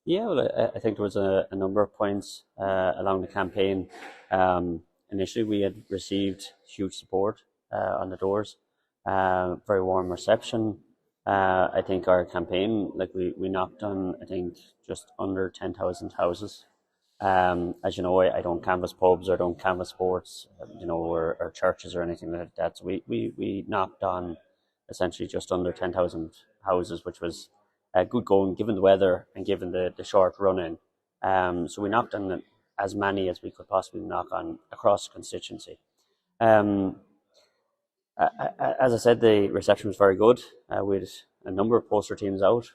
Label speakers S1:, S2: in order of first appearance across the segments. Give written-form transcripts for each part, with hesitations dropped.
S1: Yeah, well, I think there was a number of points along the campaign. Initially, we had received huge support on the doors, very warm reception. I think our campaign, like we knocked on, I think, just under 10,000 houses. As you know, I don't canvass pubs or don't canvass sports, or churches or anything like that. So we knocked on essentially just under 10,000 houses, which was good going given the weather and given the short run in. So we knocked on as many as we could possibly knock on across the constituency. Um, as I said, the reception was very good. We had a number of poster teams out.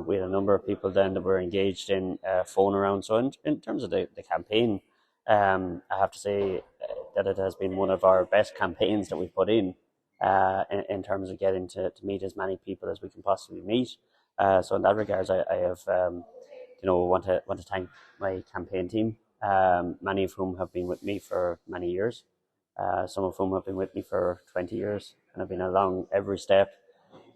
S1: We had a number of people then that were engaged in phone around. So in terms of the campaign, I have to say that it has been one of our best campaigns that we've put in terms of getting to meet as many people as we can possibly meet. So in that regards, I have want to thank my campaign team, many of whom have been with me for many years. Some of whom have been with me for 20 years and have been along every step,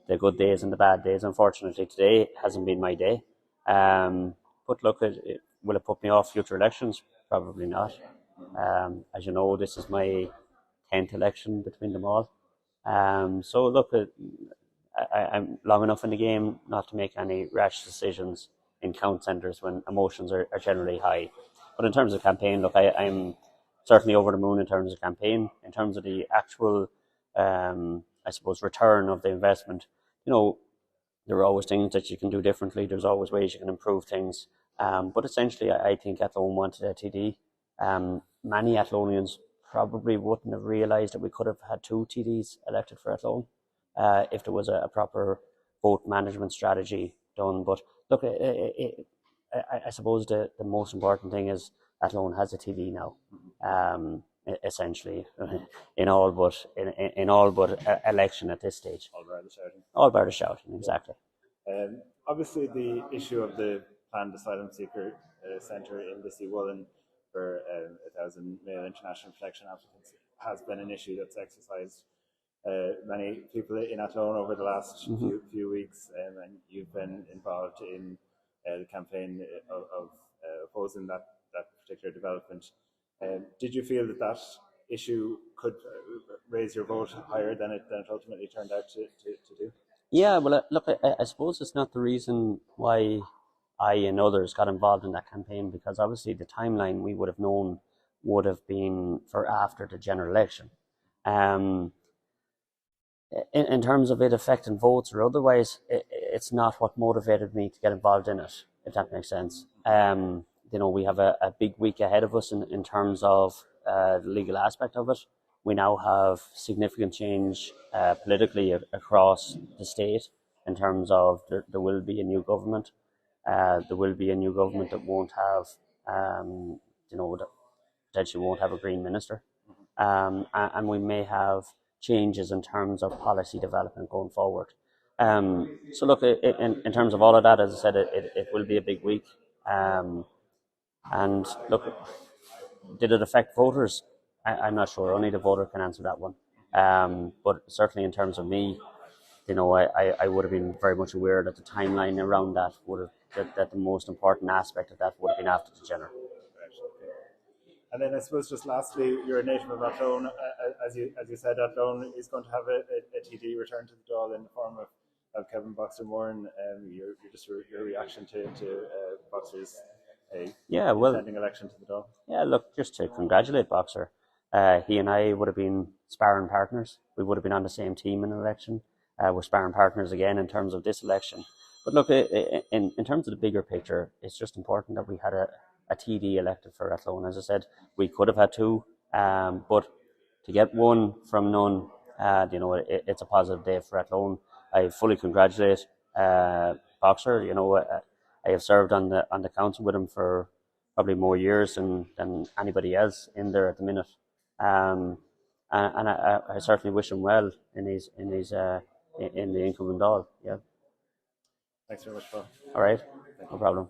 S1: the good days and the bad days. Unfortunately, today hasn't been my day. But look, will it put me off future elections? Probably not. As you know, this is my 10th election between them all. So look, I'm long enough in the game not to make any rash decisions in count centres when emotions are generally high. But in terms of campaign, look, I'm certainly over the moon in terms of campaign. In terms of the actual, I suppose, return of the investment, there are always things that you can do differently. There's always ways you can improve things. But essentially, I think Athlone wanted a TD. Many Athlonians probably wouldn't have realised that we could have had two TDs elected for Athlone if there was a proper vote management strategy done. But look, I suppose the most important thing is Athlone has a TD now. Essentially, in all but election at this stage.
S2: All bar the shouting.
S1: All bar the shouting, exactly.
S2: Obviously, the issue of the planned asylum seeker centre in the Sea for 1,000 male international protection applicants has been an issue that's exercised many people in Athlone over the last few weeks, and you've been involved in the campaign of opposing that particular development. Did you feel that issue could raise your vote higher than it ultimately turned out to do?
S1: Yeah, well, look, I suppose it's not the reason why I and others got involved in that campaign, because obviously the timeline we would have known would have been for after the general election. In terms of it affecting votes or otherwise, it's not what motivated me to get involved in it, if that makes sense. We have a big week ahead of us in terms of the legal aspect of it. We now have significant change politically across the state in terms of there will be a new government. There will be a new government that won't have, that potentially won't have a Green minister. And we may have changes in terms of policy development going forward. So look, in terms of all of that, as I said, it will be a big week. And look, did it affect voters? I'm not sure. Only the voter can answer that one. But certainly in terms of me, I would have been very much aware that the timeline around that would have, that the most important aspect of that would have been after the general.
S2: And then I suppose just lastly, you're a native of Athlone. As you said, Athlone is going to have a TD return to the Dáil in the form of Kevin Boxer Moran. Your reaction to Boxer's pending election to the Dáil.
S1: Yeah, look, just to congratulate Boxer. He and I would have been sparring partners. We would have been on the same team in an election. We're sparring partners again in terms of this election. But look, in terms of the bigger picture, it's just important that we had a TD elected for Athlone. As I said, we could have had two, but to get one from none, it's a positive day for Athlone. I fully congratulate Boxer. I have served on the council with him for probably more years than anybody else in there at the minute. And I certainly wish him well in the incumbent Dáil. Yeah.
S2: Thanks very much, Paul.
S1: All right, no problem.